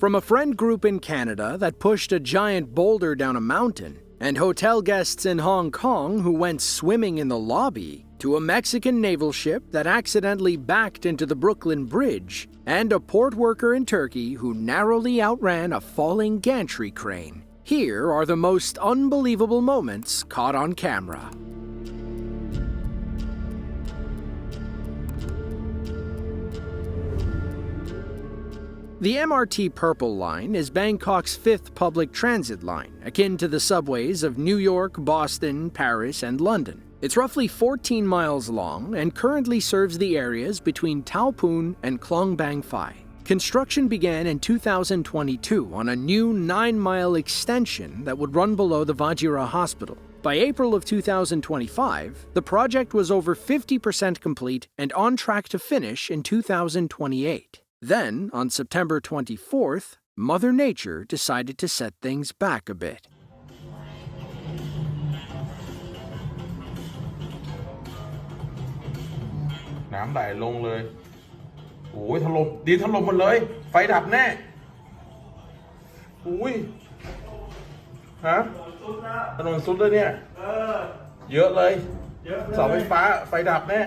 From a friend group in Canada that pushed a giant boulder down a mountain, and hotel guests in Hong Kong who went swimming in the lobby, to a Mexican naval ship that accidentally backed into the Brooklyn Bridge, and a port worker in Turkey who narrowly outran a falling gantry crane. Here are the most unbelievable moments caught on camera. The MRT Purple Line is Bangkok's fifth public transit line, akin to the subways of New York, Boston, Paris, and London. It's roughly 14 miles long and currently serves the areas between Tao Pun and Klong Bang Phai. Construction began in 2022 on a new 9-mile extension that would run below the Vajira Hospital. By April of 2025, the project was over 50% complete and on track to finish in 2028. Then, on September 24th, Mother Nature decided to set things back a bit. น้ำไหลลงเลยโอ้ยถล่มดินถล่มหมดเลยไฟดับแน่อุ้ยฮะถนนสุดเลยเนี่ยเยอะเลยเสาไฟฟ้าไฟดับแน่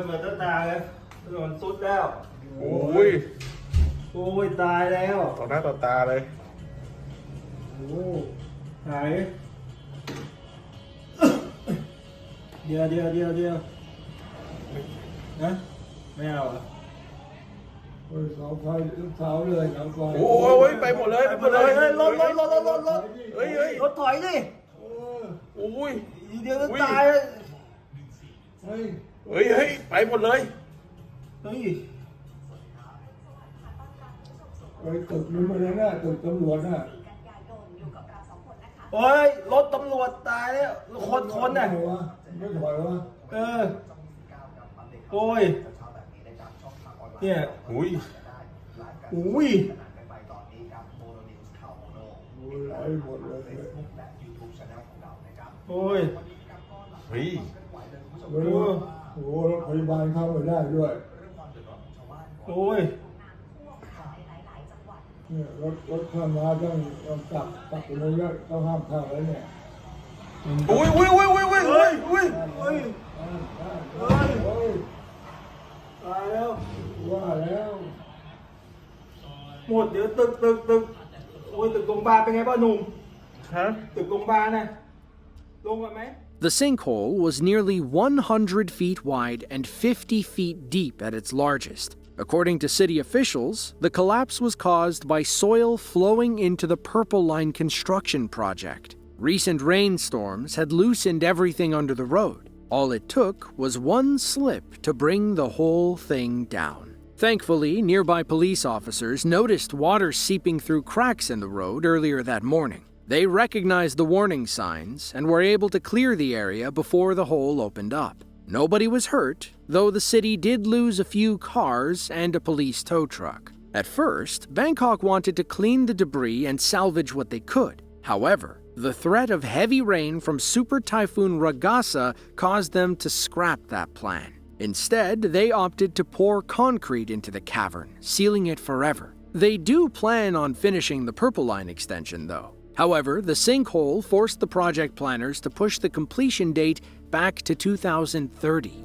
เหมือนจะตายเลยถนนสุดแล้วโอ้ยตายแล้วต่อหน้าต่อตาเลยโอ้หายเดี๋ยวนะไม่เอาอ่ะเสาไฟเสาเลยเสาไฟโอ้ยไปหมดเลยไปหมดเลยรถเฮ้ยรถถอยดิโอ้ยเดี๋ยวจะตายเลยเฮ้ยไปหมดเลยเฮ้ยตึกนี้มาแล้วนะตึกตำรวจน่ะโอ้ยรถตำรวจตายแล้วคนน่ะไม่ถอยวะโอ้ยเนี่ยอุ้ยไหลหมดเลยโอ้ยเฮ้ยโอ้รถพยาบาลเข้าไม่ได้ด้วยโอ้ยเนี่ยรถข้ามมาต้องกลับไปเลยต้องห้ามเข้าแล้วเนี่ยอุ้ยตายแล้วว่าแล้วหมดเดี๋ยวตึกโอ้ยตึกโรงพยาบาลเป็นไงบ้างหนุ่มฮะตึกโรงพยาบาลน่ะลงกันไหมThe sinkhole was nearly 100 feet wide and 50 feet deep at its largest. According to city officials, the collapse was caused by soil flowing into the Purple Line construction project. Recent rainstorms had loosened everything under the road. All it took was one slip to bring the whole thing down. Thankfully, nearby police officers noticed water seeping through cracks in the road earlier that morning. They recognized the warning signs and were able to clear the area before the hole opened up. Nobody was hurt, though the city did lose a few cars and a police tow truck. At first, Bangkok wanted to clean the debris and salvage what they could. However, the threat of heavy rain from Super Typhoon Ragasa caused them to scrap that plan. Instead, they opted to pour concrete into the cavern, sealing it forever. They do plan on finishing the Purple Line extension, though. However, the sinkhole forced the project planners to push the completion date back to 2030.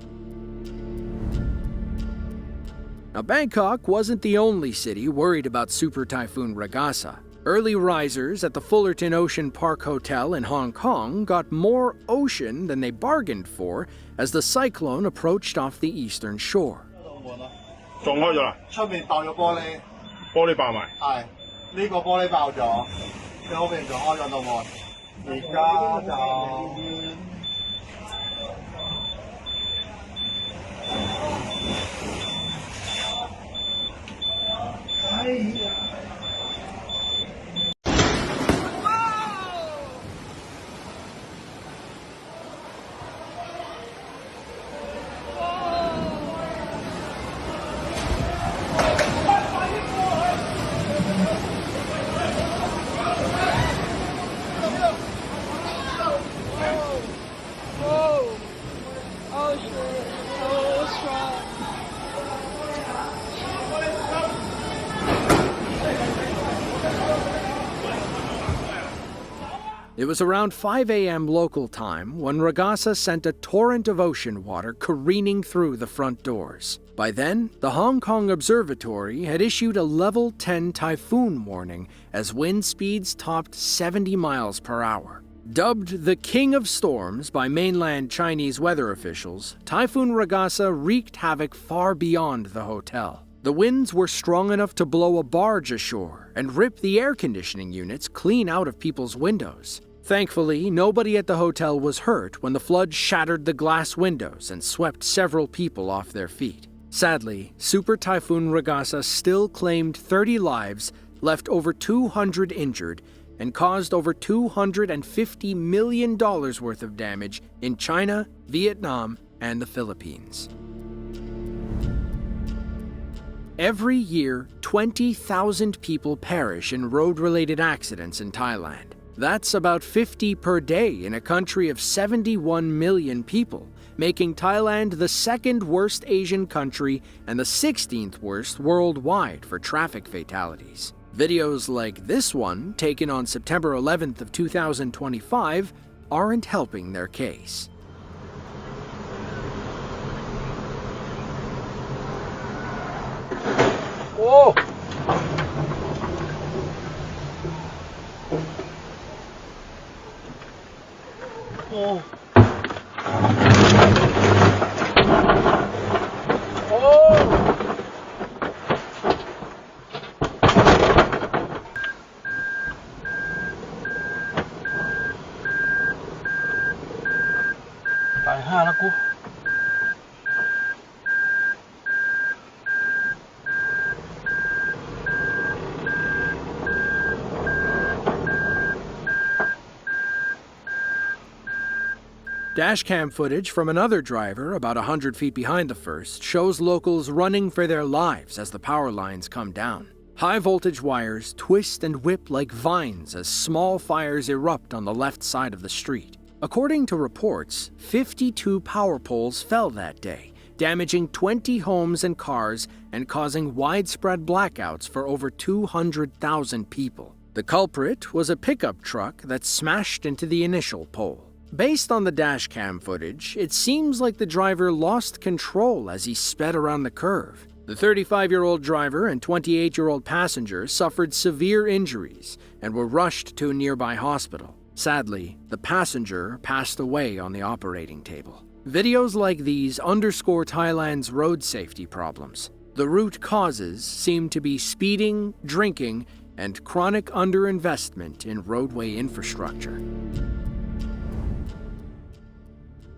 Now, Bangkok wasn't the only city worried about Super Typhoon Ragasa. Early risers at the Fullerton Ocean Park Hotel in Hong Kong got more ocean than they bargained for as the cyclone approached off the eastern shore. 撞開咗啦！出面爆咗玻璃，玻璃爆埋。係呢個玻璃爆咗，你後邊撞開咗道門，而家就。哎呀！ It was around 5 a.m. local time when Ragasa sent a torrent of ocean water careening through the front doors. By then, the Hong Kong Observatory had issued a level 10 typhoon warning as wind speeds topped 70 miles per hour. Dubbed the King of Storms by mainland Chinese weather officials, Typhoon Ragasa wreaked havoc far beyond the hotel. The winds were strong enough to blow a barge ashore and rip the air conditioning units clean out of people's windows. Thankfully, nobody at the hotel was hurt when the flood shattered the glass windows and swept several people off their feet. Sadly, Super Typhoon Ragasa still claimed 30 lives, left over 200 injured, and caused over $250 million worth of damage in China, Vietnam, and the Philippines. Every year, 20,000 people perish in road-related accidents in Thailand. That's about 50 per day in a country of 71 million people, making Thailand the second worst Asian country and the 16th worst worldwide for traffic fatalities. Videos like this one, taken on September 11th of 2025, aren't helping their case. Whoa! Oh! Tại ha nó cú. Dashcam footage from another driver, about 100 feet behind the first, shows locals running for their lives as the power lines come down. High-voltage wires twist and whip like vines as small fires erupt on the left side of the street. According to reports, 52 power poles fell that day, damaging 20 homes and cars and causing widespread blackouts for over 200,000 people. The culprit was a pickup truck that smashed into the initial pole. Based on the dashcam footage, it seems like the driver lost control as he sped around the curve. The 35-year-old driver and 28-year-old passenger suffered severe injuries and were rushed to a nearby hospital. Sadly, the passenger passed away on the operating table. Videos like these underscore Thailand's road safety problems. The root causes seem to be speeding, drinking, and chronic underinvestment in roadway infrastructure.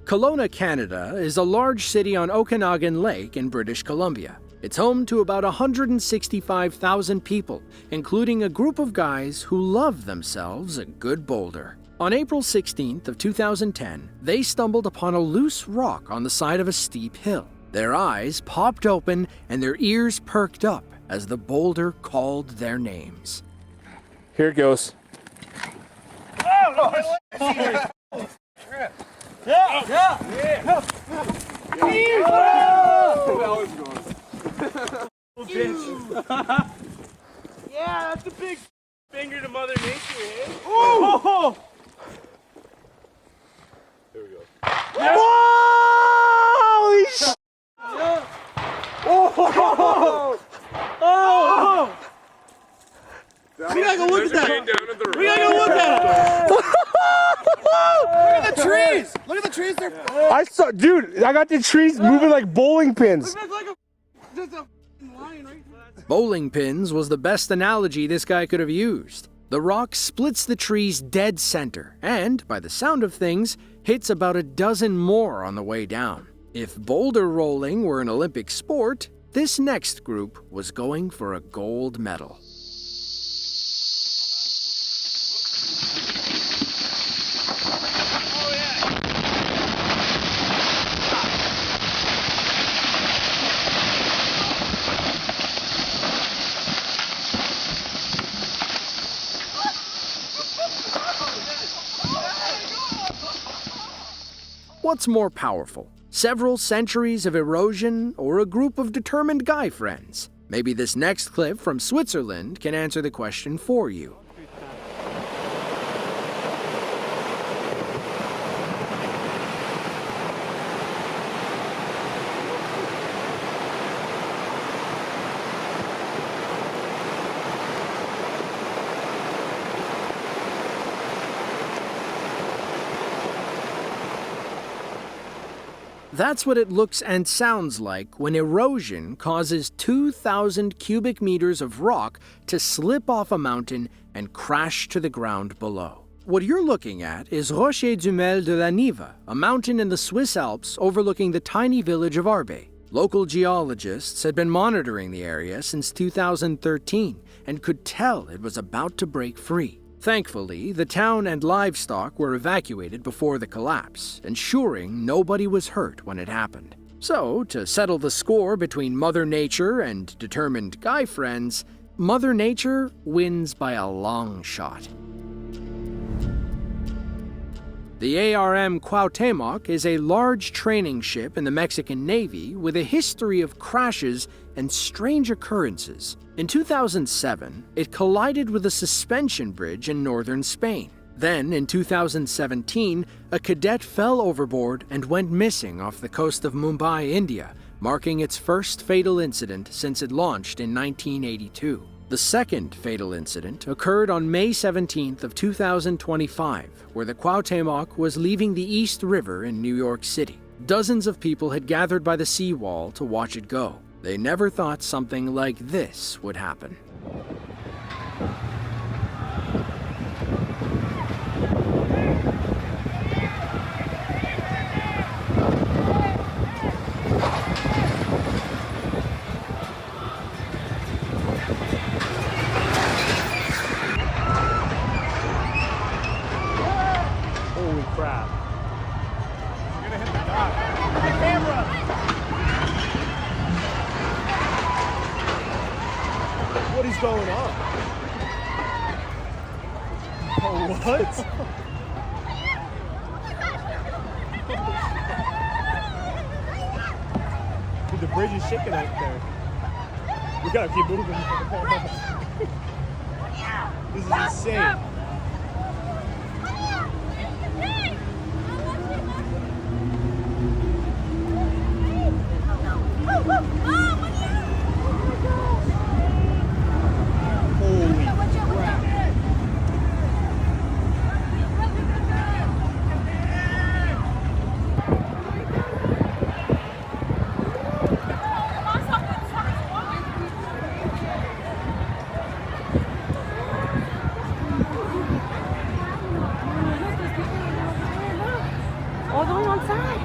Kelowna, Canada, is a large city on Okanagan Lake in British Columbia. It's home to about 165,000 people, including a group of guys who love themselves a good boulder. On April 16th of 2010, they stumbled upon a loose rock on the side of a steep hill. Their eyes popped open and their ears perked up as the boulder called their names. Here it goes. Yeah, that's a big finger to Mother Nature, eh? Oh! Here we go. Holy sh! Oh! Oh! We gotta go look at that! We gotta go look at it! Look at the trees! Look at the trees there! I saw, dude, I got the trees moving like bowling pins. Looks like just a line right there. Bowling pins was the best analogy this guy could have used. The rock splits the tree's dead center and, by the sound of things, hits about a dozen more on the way down. If boulder rolling were an Olympic sport, this next group was going for a gold medal. What's more powerful? Several centuries of erosion or a group of determined guy friends? Maybe this next clip from Switzerland can answer the question for you. That's what it looks and sounds like when erosion causes 2,000 cubic meters of rock to slip off a mountain and crash to the ground below. What you're looking at is Rocher du Mel de la Nive, a mountain in the Swiss Alps overlooking the tiny village of Arbe. Local geologists had been monitoring the area since 2013 and could tell it was about to break free. Thankfully, the town and livestock were evacuated before the collapse, ensuring nobody was hurt when it happened. So, to settle the score between Mother Nature and determined guy friends, Mother Nature wins by a long shot. The ARM Cuauhtémoc is a large training ship in the Mexican Navy with a history of crashes and strange occurrences. In 2007, it collided with a suspension bridge in northern Spain. Then, in 2017, a cadet fell overboard and went missing off the coast of Mumbai, India, marking its first fatal incident since it launched in 1982. The second fatal incident occurred on May 17th of 2025, where the Cuauhtémoc was leaving the East River in New York City. Dozens of people had gathered by the seawall to watch it go. They never thought something like this would happen. Holy crap. We're gonna hit the dock. The camera! What is going on? Oh, what? Dude, the bridge is shaking out there. We gotta keep moving. This is insane. All the way on side.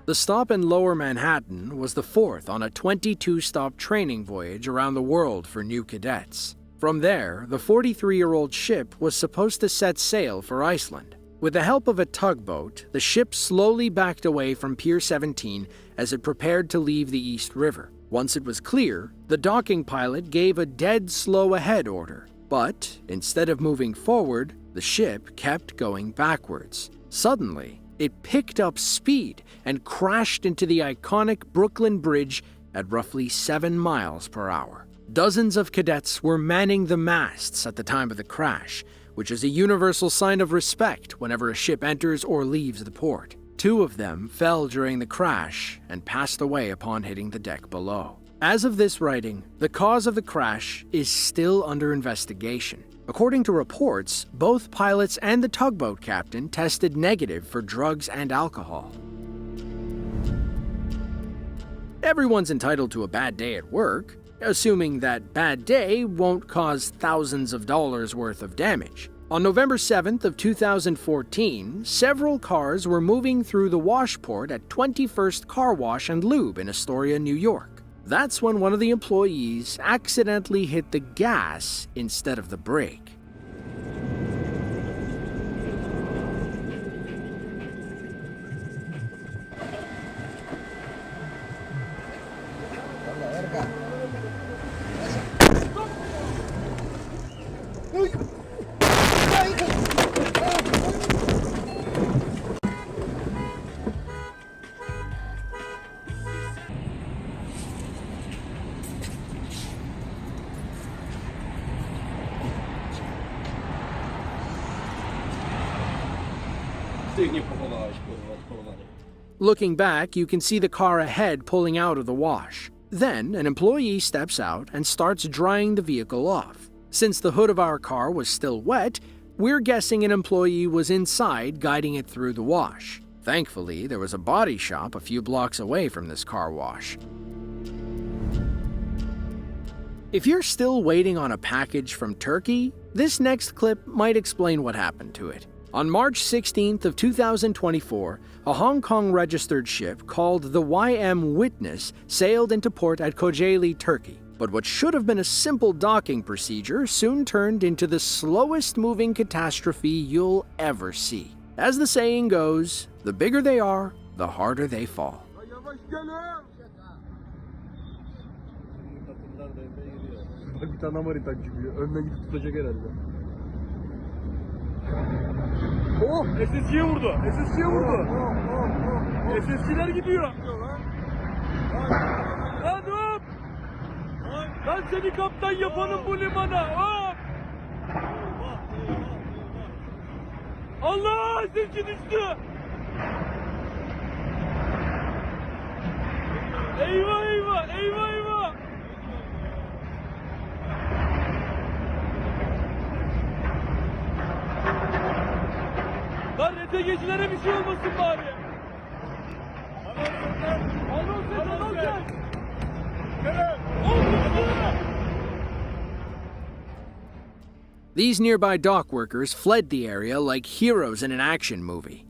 The stop in Lower Manhattan was the fourth on a 22-stop training voyage around the world for new cadets. From there, the 43-year-old ship was supposed to set sail for Iceland. With the help of a tugboat, the ship slowly backed away from Pier 17 as it prepared to leave the East River. Once it was clear, the docking pilot gave a dead slow ahead order. But instead of moving forward, the ship kept going backwards. Suddenly, it picked up speed and crashed into the iconic Brooklyn Bridge at roughly 7 miles per hour. Dozens of cadets were manning the masts at the time of the crash, which is a universal sign of respect whenever a ship enters or leaves the port. 2 of them fell during the crash and passed away upon hitting the deck below. As of this writing, the cause of the crash is still under investigation. According to reports, both pilots and the tugboat captain tested negative for drugs and alcohol. Everyone's entitled to a bad day at work, assuming that bad day won't cause thousands of dollars worth of damage. On November 7th of 2014, several cars were moving through the washport at 21st Car Wash and Lube in Astoria, New York. That's when one of the employees accidentally hit the gas instead of the brake. Looking back, you can see the car ahead pulling out of the wash. Then, an employee steps out and starts drying the vehicle off. Since the hood of our car was still wet, we're guessing an employee was inside guiding it through the wash. Thankfully, there was a body shop a few blocks away from this car wash. If you're still waiting on a package from Turkey, this next clip might explain what happened to it. On March 16th of 2024, a Hong Kong-registered ship called the YM Witness sailed into port at Kocaeli, Turkey. But what should have been a simple docking procedure soon turned into the slowest-moving catastrophe you'll ever see. As the saying goes, the bigger they are, the harder they fall. Bir tane Amerika gibi önüne gidip tutacak herhalde. Oh! SSC'ye vurdu. SSC'ye vurdu. SSC'ler gidiyor. Lan hop! Lan seni kaptan yapalım bu limana. Hop! Allah! SSC düştü. Eyvah eyvah! Eyvah eyvah! Lan RTG'cilere bir şey olmasın bari. Anons et. These nearby dock workers fled the area like heroes in an action movie.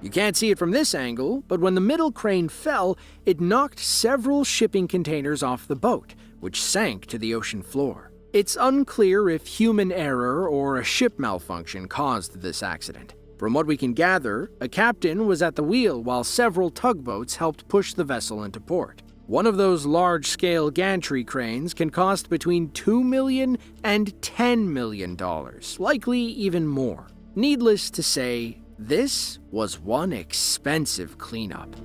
You can't see it from this angle, but when the middle crane fell, it knocked several shipping containers off the boat, which sank to the ocean floor. It's unclear if human error or a ship malfunction caused this accident. From what we can gather, a captain was at the wheel while several tugboats helped push the vessel into port. One of those large-scale gantry cranes can cost between $2 million and $10 million, likely even more. Needless to say, this was one expensive cleanup.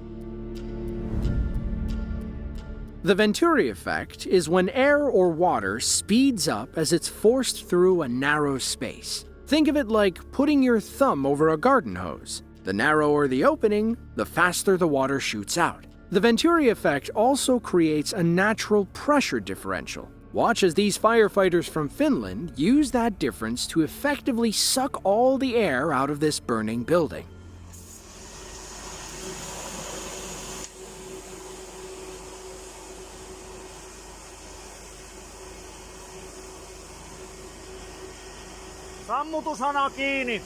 The Venturi effect is when air or water speeds up as it's forced through a narrow space. Think of it like putting your thumb over a garden hose. The narrower the opening, the faster the water shoots out. The Venturi effect also creates a natural pressure differential. Watch as these firefighters from Finland use that difference to effectively suck all the air out of this burning building. Sammutushana kiinni.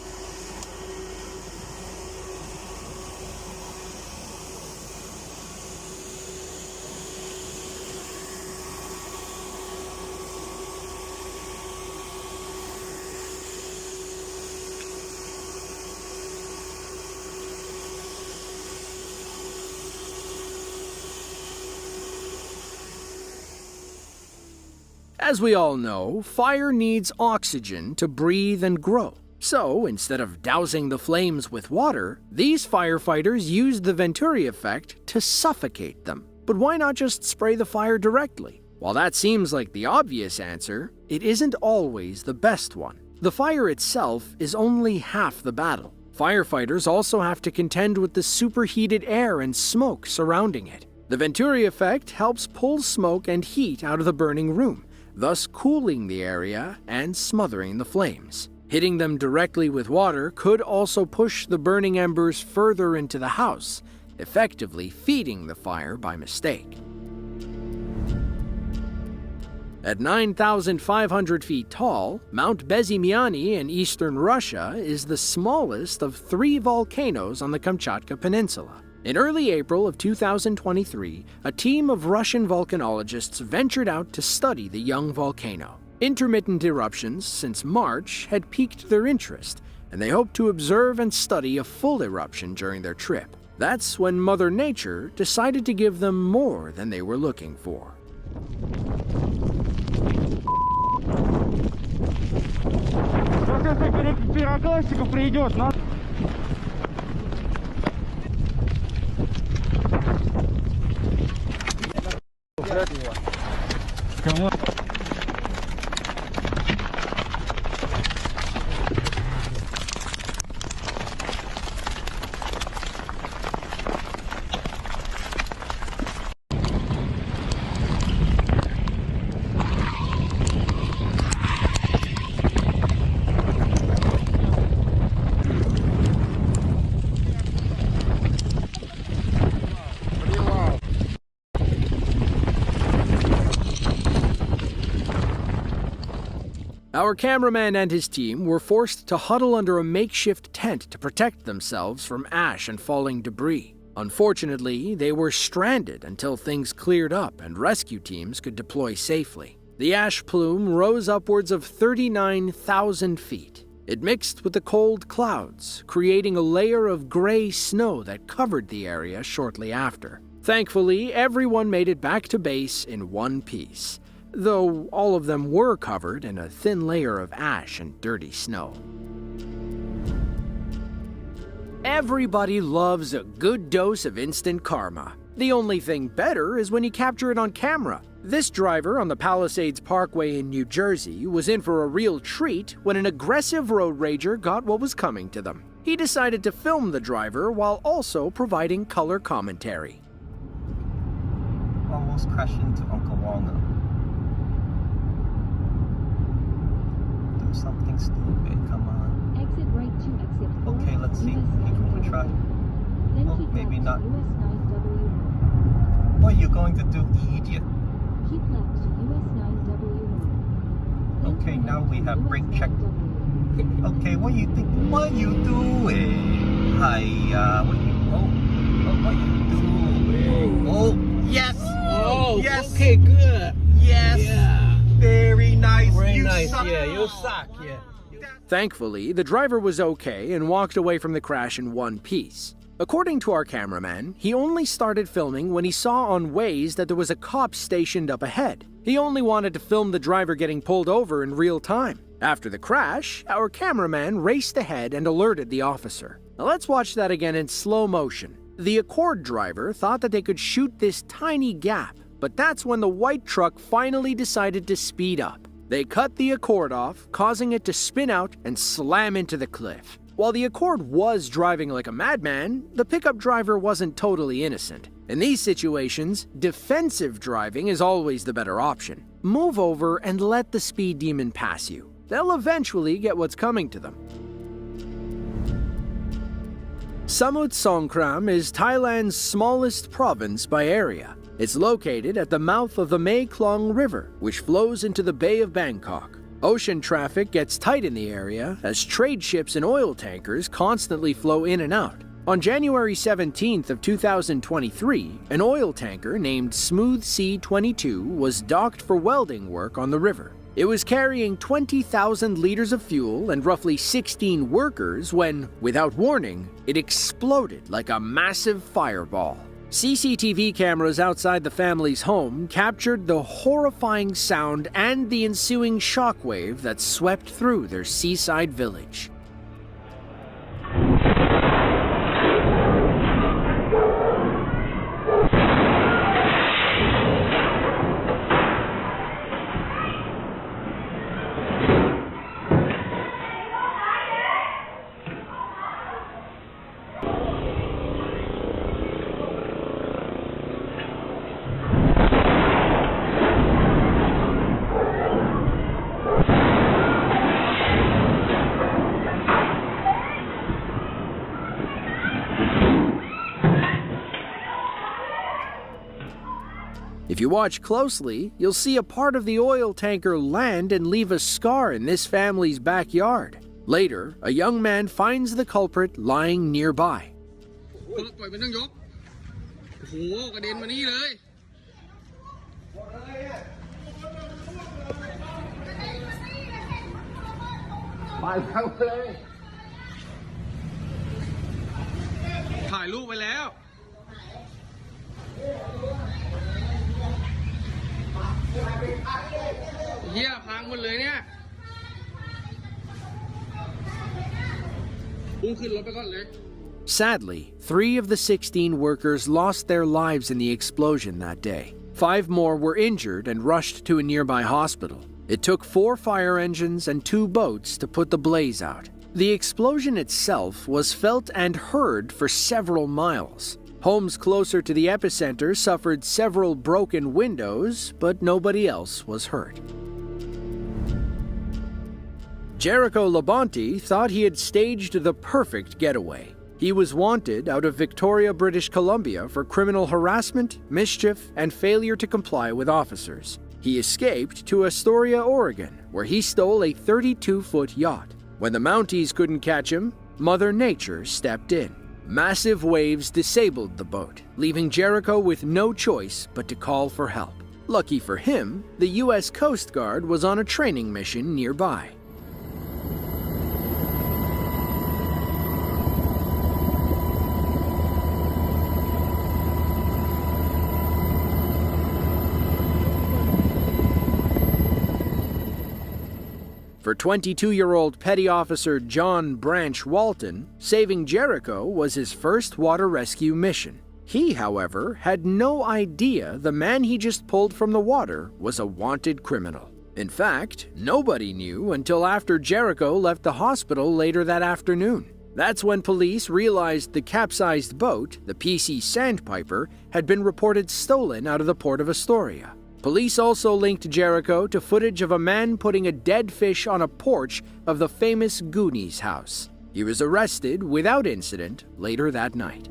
As we all know, fire needs oxygen to breathe and grow. So, instead of dousing the flames with water, these firefighters used the Venturi effect to suffocate them. But why not just spray the fire directly? While that seems like the obvious answer, it isn't always the best one. The fire itself is only half the battle. Firefighters also have to contend with the superheated air and smoke surrounding it. The Venturi effect helps pull smoke and heat out of the burning room, thus cooling the area and smothering the flames. Hitting them directly with water could also push the burning embers further into the house, effectively feeding the fire by mistake. At 9,500 feet tall, Mount Bezimiany in eastern Russia is the smallest of 3 volcanoes on the Kamchatka Peninsula. In early April of 2023, a team of Russian volcanologists ventured out to study the young volcano. Intermittent eruptions since March had piqued their interest, and they hoped to observe and study a full eruption during their trip. That's when Mother Nature decided to give them more than they were looking for. Our cameraman and his team were forced to huddle under a makeshift tent to protect themselves from ash and falling debris. Unfortunately, they were stranded until things cleared up and rescue teams could deploy safely. The ash plume rose upwards of 39,000 feet. It mixed with the cold clouds, creating a layer of gray snow that covered the area shortly after. Thankfully, everyone made it back to base in one piece, though all of them were covered in a thin layer of ash and dirty snow. Everybody loves a good dose of instant karma. The only thing better is when you capture it on camera. This driver on the Palisades Parkway in New Jersey was in for a real treat when an aggressive road rager got what was coming to them. He decided to film the driver while also providing color commentary. Almost crashed into Uncle Walnut. Do something stupid, come on. Exit right to exit 4. Okay, let's see. Give it a try. Then Oh, keep maybe left not. to US 9W1. What are you going to do, idiot? Keep left to US 9W1. Okay, now we have US brake check. 9W1. Okay, what you think? What you doing? Hi, what you? What you doing? Oh, yes. Oh, yes. okay, good. Yes. Yeah. Very nice. Very you nice, suck. yeah, you suck, yeah. Thankfully, the driver was okay and walked away from the crash in one piece. According to our cameraman, he only started filming when he saw on Waze that there was a cop stationed up ahead. He only wanted to film the driver getting pulled over in real time. After the crash, our cameraman raced ahead and alerted the officer. Now let's watch that again in slow motion. The Accord driver thought that they could shoot this tiny gap, but that's when the white truck finally decided to speed up. They cut the Accord off, causing it to spin out and slam into the cliff. While the Accord was driving like a madman, the pickup driver wasn't totally innocent. In these situations, defensive driving is always the better option. Move over and let the speed demon pass you. They'll eventually get what's coming to them. Samut Songkhram is Thailand's smallest province by area. It's located at the mouth of the Mae Klong River, which flows into the Bay of Bangkok. Ocean traffic gets tight in the area as trade ships and oil tankers constantly flow in and out. On January 17th of 2023, an oil tanker named Smooth Sea 22 was docked for welding work on the river. It was carrying 20,000 liters of fuel and roughly 16 workers when, without warning, it exploded like a massive fireball. CCTV cameras outside the family's home captured the horrifying sound and the ensuing shockwave that swept through their seaside village. If you watch closely, you'll see a part of the oil tanker land and leave a scar in this family's backyard. Later, a young man finds the culprit lying nearby. Sadly, 3 of the 16 workers lost their lives in the explosion that day. 5 more were injured and rushed to a nearby hospital. It took 4 fire engines and 2 boats to put the blaze out. The explosion itself was felt and heard for several miles. Homes closer to the epicenter suffered several broken windows, but nobody else was hurt. Jericho Labonte thought he had staged the perfect getaway. He was wanted out of Victoria, British Columbia for criminal harassment, mischief, and failure to comply with officers. He escaped to Astoria, Oregon, where he stole a 32-foot yacht. When the Mounties couldn't catch him, Mother Nature stepped in. Massive waves disabled the boat, leaving Jericho with no choice but to call for help. Lucky for him, the U.S. Coast Guard was on a training mission nearby. For 22-year-old Petty Officer John Branch Walton, saving Jericho was his first water rescue mission. He, however, had no idea the man he just pulled from the water was a wanted criminal. In fact, nobody knew until after Jericho left the hospital later that afternoon. That's when police realized the capsized boat, the PC Sandpiper, had been reported stolen out of the port of Astoria. Police also linked Jericho to footage of a man putting a dead fish on a porch of the famous Goonies house. He was arrested without incident later that night.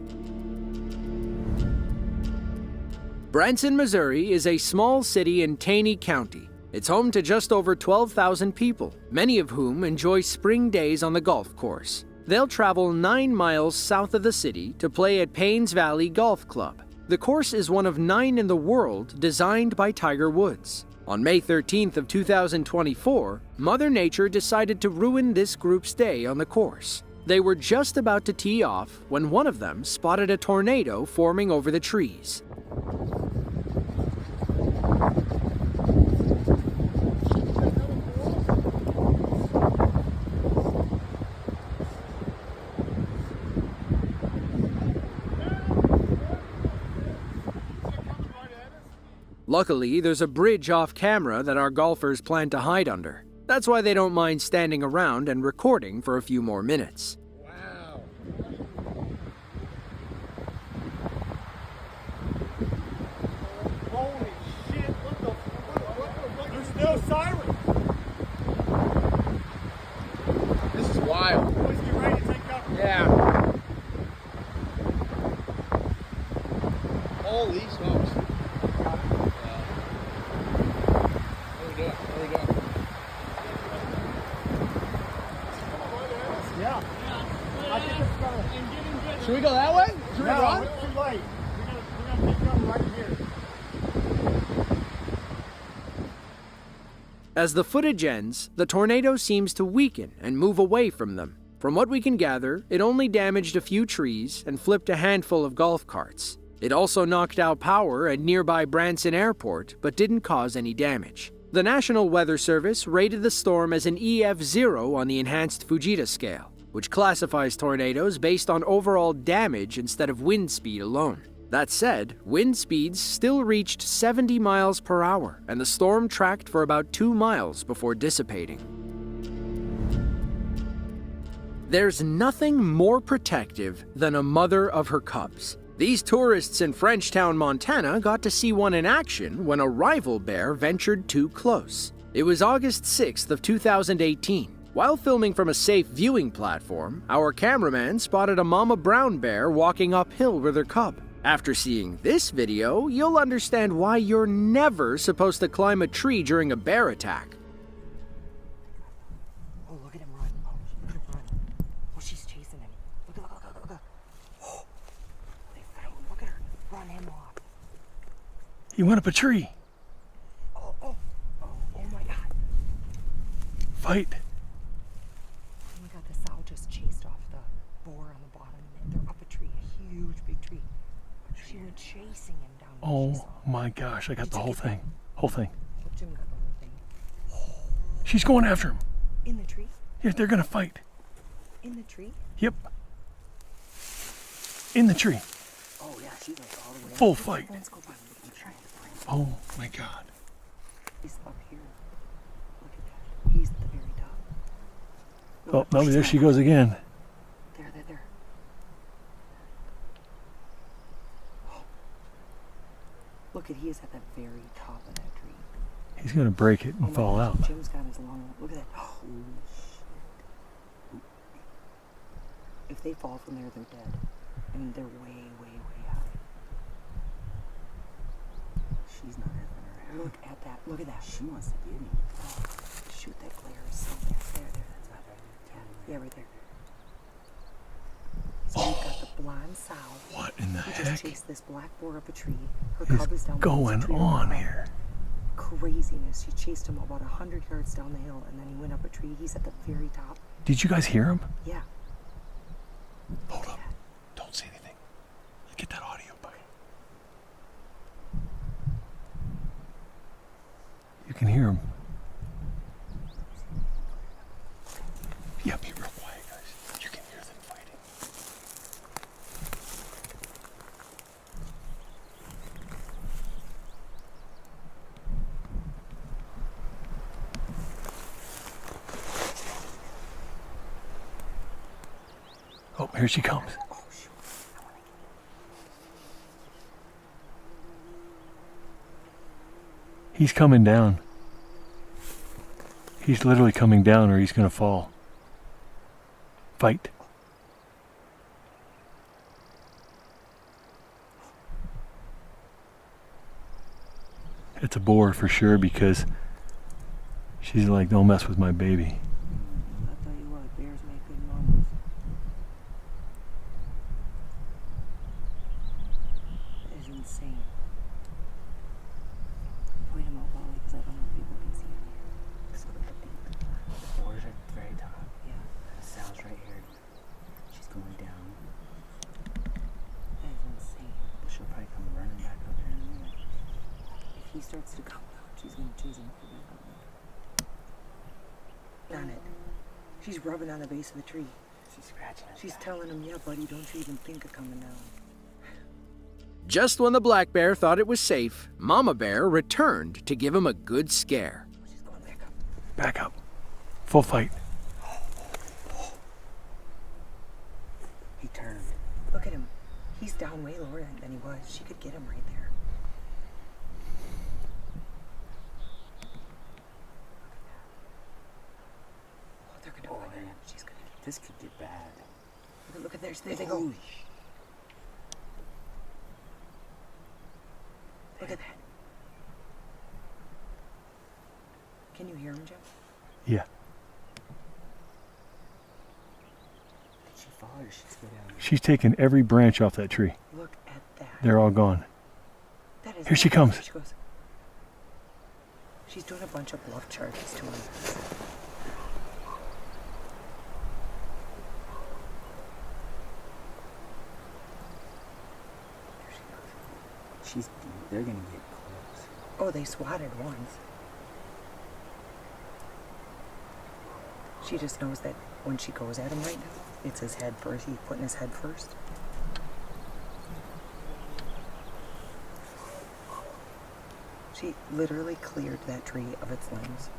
Branson, Missouri is a small city in Taney County. It's home to just over 12,000 people, many of whom enjoy spring days on the golf course. They'll travel 9 miles south of the city to play at Paynes Valley Golf Club. The course is one of 9 in the world designed by Tiger Woods. On May 13th of 2024, Mother Nature decided to ruin this group's day on the course. They were just about to tee off when one of them spotted a tornado forming over the trees. Luckily, there's a bridge off camera that our golfers plan to hide under. That's why they don't mind standing around and recording for a few more minutes. Wow. Holy shit, what the fuck? There's no siren. This is wild. Boys, get ready to take cover. Yeah. Holy smokes. Should we go that way? Should we No, run? it's too late. We gotta take cover right here. As the footage ends, the tornado seems to weaken and move away from them. From what we can gather, it only damaged a few trees and flipped a handful of golf carts. It also knocked out power at nearby Branson Airport, but didn't cause any damage. The National Weather Service rated the storm as an EF0 on the enhanced Fujita scale, which classifies tornadoes based on overall damage instead of wind speed alone. That said, wind speeds still reached 70 miles per hour, and the storm tracked for about 2 miles before dissipating. There's nothing more protective than a mother of her cubs. These tourists in Frenchtown, Montana got to see one in action when a rival bear ventured too close. It was August 6th of 2018. While filming from a safe viewing platform, our cameraman spotted a mama brown bear walking uphill with her cub. After seeing this video, you'll understand why you're never supposed to climb a tree during a bear attack. Oh, look at him run. Oh, look at him run. Oh, she's chasing him. Look. Oh, they fight. Look at her. Run him off. He went up a tree. Oh my God. Fight. Oh my God, the sow just chased off the boar on the bottom. They're up a tree, a huge big tree. She went chasing him down. Oh my gosh, I got the whole thing. Whole thing. Oh, Jim got the whole thing. She's going after him. In the tree? Yeah, they're gonna fight. In the tree? Yep. In the tree. Oh yeah, she's like all the way Full up. fight. Let's go by. I'm trying to find him. Oh my God. He's up here. Look at that. He's at the very top. Oh, no, there she goes again. There. Look at, he is at the very top of that tree. He's gonna break it Oh and my fall gosh, out. Jim's got his long, look at that. Oh, shit. If they fall from there, they're dead. I mean, they're way high. She's not having her. Look at that. Look at that. She wants to get him. Oh, shoot, that glare is so bad. There. That's not right there. Yeah, right there. So we've got the blonde sow. What in the He heck just chased this black boar up a tree. Her is cub is down going the tree on the here? Craziness. She chased him about 100 yards down the hill, and then he went up a tree. He's at the very top. Did you guys hear him? Yeah. Hold up. Don't say anything. Get that audio back. You can hear him. Yeah, be real quiet, guys. You can hear them fighting. Oh, here she comes. He's coming down. He's literally coming down or he's going to fall. Fight. It's a boar for sure because she's like, don't mess with my baby. I'll tell you what, bears make good mamas. That is insane. Point him out, Wally, because I don't know if people can see him here. So the boar's at the very top. Yeah. The sow's right here. She's going down. That is insane. She'll probably come running back up there in a minute. If he starts to come down, she's going to chase him back up there. On it. She's rubbing on the base of the tree. She's scratching it. She's telling him, yeah, buddy, don't you even think of coming down. Just when the black bear thought it was safe, Mama Bear returned to give him a good scare. She's going back up. Back up. Full fight. He turned. Look at him. He's down way lower than he was. She could get him right there. Oh, they're gonna fight. She's gonna get. This could get bad. Look at there they go. Look at that. Can you hear him, Jim? Yeah. Did she fall or did she go down? She's taken every branch off that tree. Look at that. They're all gone. That is Here she comes. She goes. She's doing a bunch of bluff charges to him. There she goes. They're gonna get close. Oh, they swatted once. She just knows that when she goes at him right now, it's his head first. He's putting his head first. She literally cleared that tree of its limbs.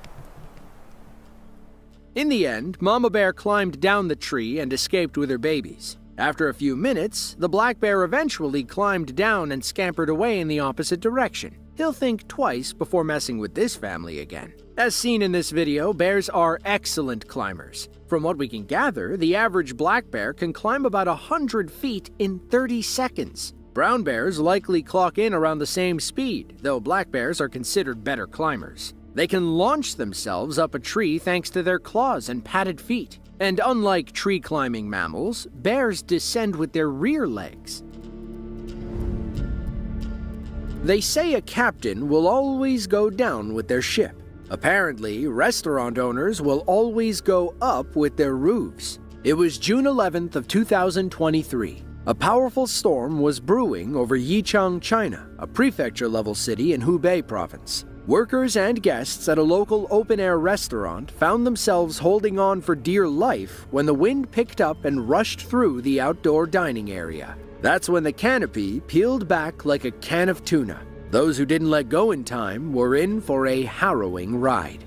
In the end, Mama Bear climbed down the tree and escaped with her babies. After a few minutes, the black bear eventually climbed down and scampered away in the opposite direction. He'll think twice before messing with this family again. As seen in this video, bears are excellent climbers. From what we can gather, the average black bear can climb about 100 feet in 30 seconds. Brown bears likely clock in around the same speed, though black bears are considered better climbers. They can launch themselves up a tree thanks to their claws and padded feet. And unlike tree-climbing mammals, bears descend with their rear legs. They say a captain will always go down with their ship. Apparently, restaurant owners will always go up with their roofs. It was June 11th of 2023. A powerful storm was brewing over Yichang, China, a prefecture-level city in Hubei province. Workers and guests at a local open-air restaurant found themselves holding on for dear life when the wind picked up and rushed through the outdoor dining area. That's when the canopy peeled back like a can of tuna. Those who didn't let go in time were in for a harrowing ride.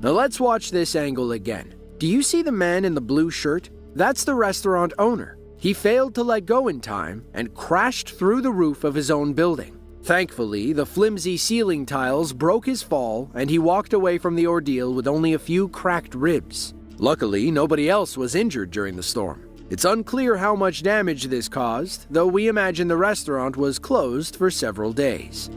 Now let's watch this angle again. Do you see the man in the blue shirt? That's the restaurant owner. He failed to let go in time and crashed through the roof of his own building. Thankfully, the flimsy ceiling tiles broke his fall and he walked away from the ordeal with only a few cracked ribs. Luckily, nobody else was injured during the storm. It's unclear how much damage this caused, though we imagine the restaurant was closed for several days.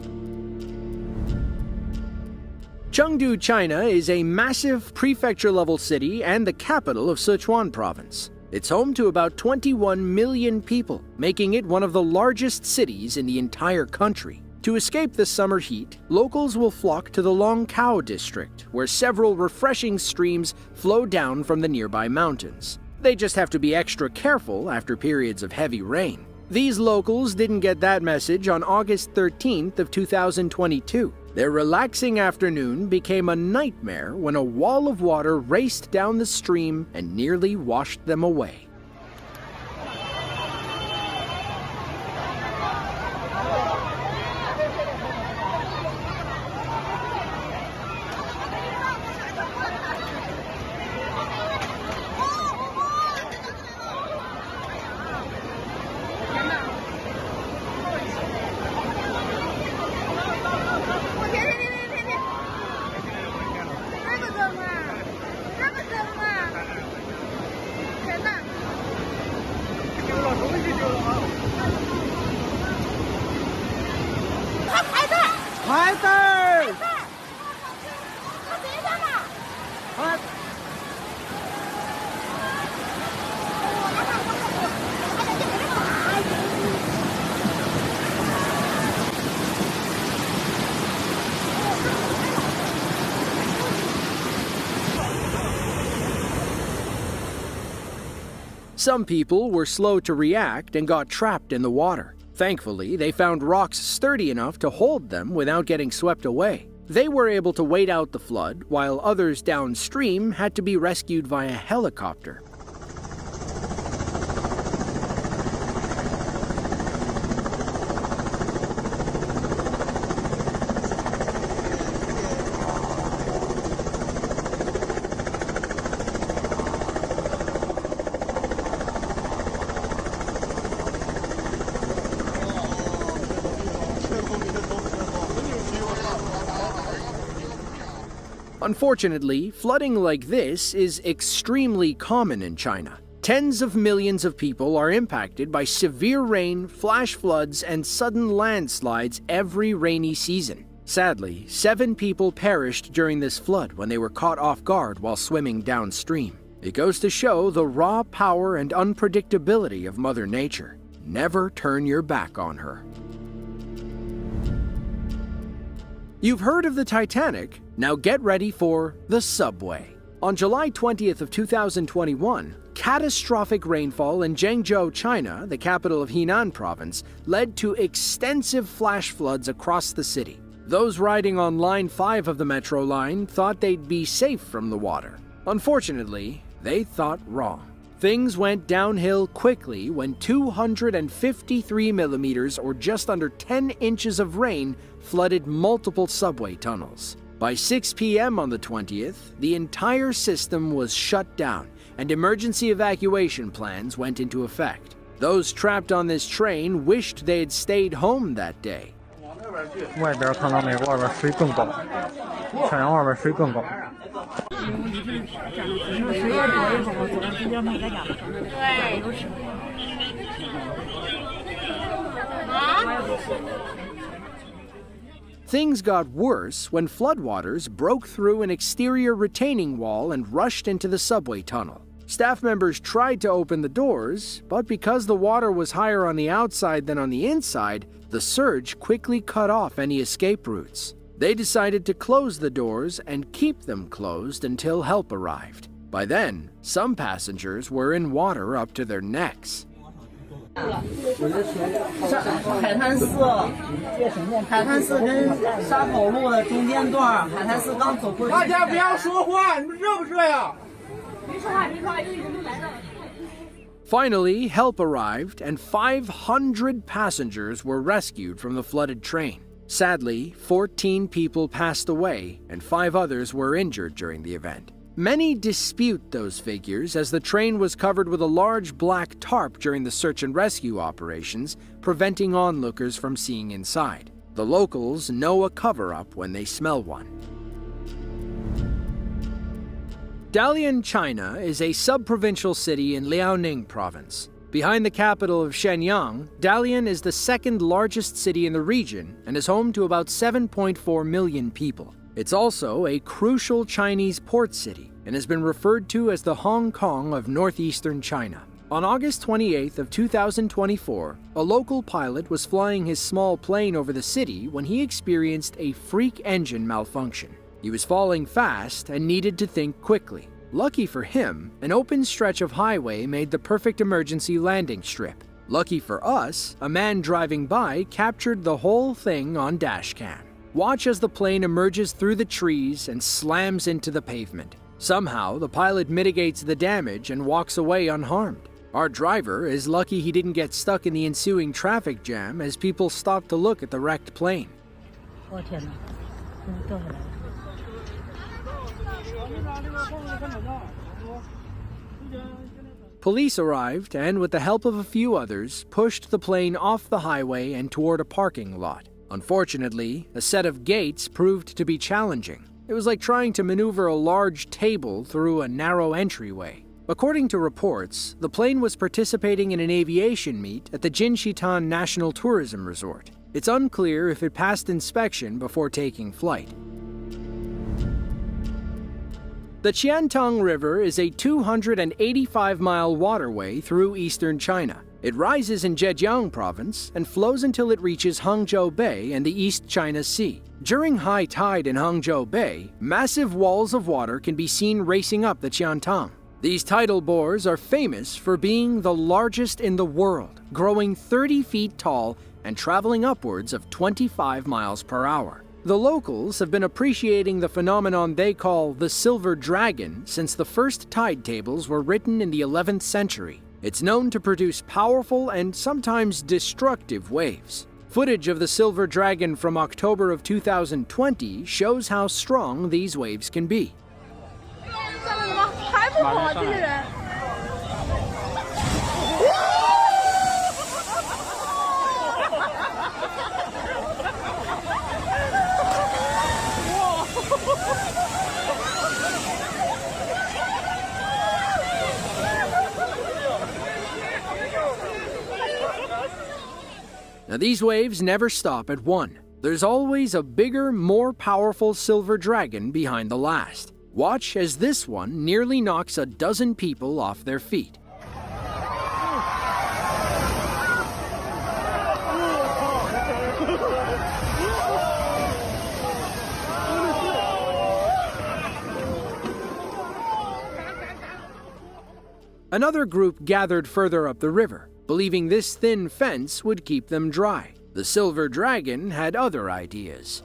Chengdu, China is a massive prefecture-level city and the capital of Sichuan province. It's home to about 21 million people, making it one of the largest cities in the entire country. To escape the summer heat, locals will flock to the Longkao district, where several refreshing streams flow down from the nearby mountains. They just have to be extra careful after periods of heavy rain. These locals didn't get that message on August 13th of 2022. Their relaxing afternoon became a nightmare when a wall of water raced down the stream and nearly washed them away. Some people were slow to react and got trapped in the water. Thankfully, they found rocks sturdy enough to hold them without getting swept away. They were able to wait out the flood, while others downstream had to be rescued via helicopter. Unfortunately, flooding like this is extremely common in China. Tens of millions of people are impacted by severe rain, flash floods, and sudden landslides every rainy season. Sadly, 7 people perished during this flood when they were caught off guard while swimming downstream. It goes to show the raw power and unpredictability of Mother Nature. Never turn your back on her. You've heard of the Titanic, now get ready for the subway. On July 20th of 2021, catastrophic rainfall in Zhengzhou, China, the capital of Henan province, led to extensive flash floods across the city. Those riding on Line 5 of the Metro line thought they'd be safe from the water. Unfortunately, they thought wrong. Things went downhill quickly when 253 millimeters, or just under 10 inches of rain, flooded multiple subway tunnels. By 6 p.m. on the 20th, the entire system was shut down, and emergency evacuation plans went into effect. Those trapped on this train wished they had stayed home that day. 外边看到那个外边水更高，沈阳外边水更高。 Things got worse when floodwaters broke through an exterior retaining wall and rushed into the subway tunnel. Staff members tried to open the doors, but because the water was higher on the outside than on the inside, the surge quickly cut off any escape routes. They decided to close the doors and keep them closed until help arrived. By then, some passengers were in water up to their necks. 海滩寺跟沙口路的中间段，海滩寺刚走过去。大家不要说话，你们热不热呀？没说话，就一直都来的。 Finally, help arrived, and 500 passengers were rescued from the flooded train. Sadly, 14 people passed away, and 5 others were injured during the event. Many dispute those figures, as the train was covered with a large black tarp during the search and rescue operations, preventing onlookers from seeing inside. The locals know a cover-up when they smell one. Dalian, China, is a sub-provincial city in Liaoning province. Behind the capital of Shenyang, Dalian is the second largest city in the region and is home to about 7.4 million people. It's also a crucial Chinese port city and has been referred to as the Hong Kong of northeastern China. On August 28th of 2024, a local pilot was flying his small plane over the city when he experienced a freak engine malfunction. He was falling fast and needed to think quickly. Lucky for him, an open stretch of highway made the perfect emergency landing strip. Lucky for us, a man driving by captured the whole thing on dashcam. Watch as the plane emerges through the trees and slams into the pavement. Somehow, the pilot mitigates the damage and walks away unharmed. Our driver is lucky he didn't get stuck in the ensuing traffic jam as people stopped to look at the wrecked plane. Police arrived and, with the help of a few others, pushed the plane off the highway and toward a parking lot. Unfortunately, a set of gates proved to be challenging. It was like trying to maneuver a large table through a narrow entryway. According to reports, the plane was participating in an aviation meet at the Jinshitan National Tourism Resort. It's unclear if it passed inspection before taking flight. The Qiantang River is a 285-mile waterway through eastern China. It rises in Zhejiang province and flows until it reaches Hangzhou Bay and the East China Sea. During high tide in Hangzhou Bay, massive walls of water can be seen racing up the Qiantang. These tidal bores are famous for being the largest in the world, growing 30 feet tall and traveling upwards of 25 miles per hour. The locals have been appreciating the phenomenon they call the Silver Dragon since the first tide tables were written in the 11th century. It's known to produce powerful and sometimes destructive waves. Footage of the Silver Dragon from October of 2020 shows how strong these waves can be. Now, these waves never stop at one. There's always a bigger, more powerful silver dragon behind the last. Watch as this one nearly knocks a dozen people off their feet. Another group gathered further up the river, believing this thin fence would keep them dry. The Silver Dragon had other ideas.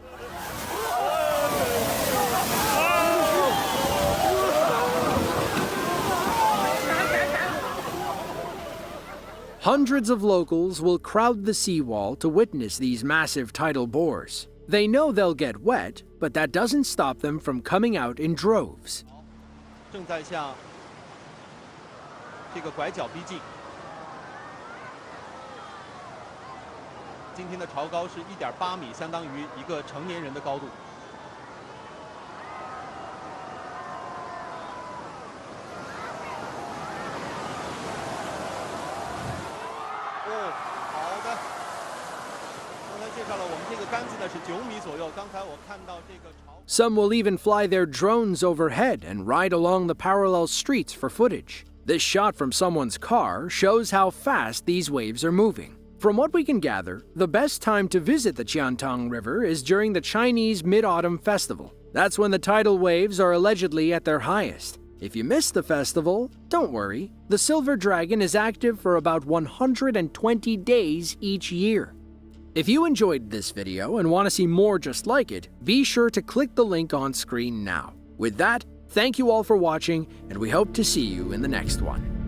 Hundreds of locals will crowd the seawall to witness these massive tidal bores. They know they'll get wet, but that doesn't stop them from coming out in droves. 正在向这个拐角逼近。今天的潮高是1.8米，相当于一个成年人的高度。哦，好的。刚才介绍了我们这个杆子呢是9米左右。刚才我看到这个潮。Some will even fly their drones overhead and ride along the parallel streets for footage. This shot from someone's car shows how fast these waves are moving. From what we can gather, the best time to visit the Qiantang River is during the Chinese Mid-Autumn Festival. That's when the tidal waves are allegedly at their highest. If you miss the festival, don't worry. The Silver Dragon is active for about 120 days each year. If you enjoyed this video and want to see more just like it, be sure to click the link on screen now. With that, thank you all for watching, and we hope to see you in the next one.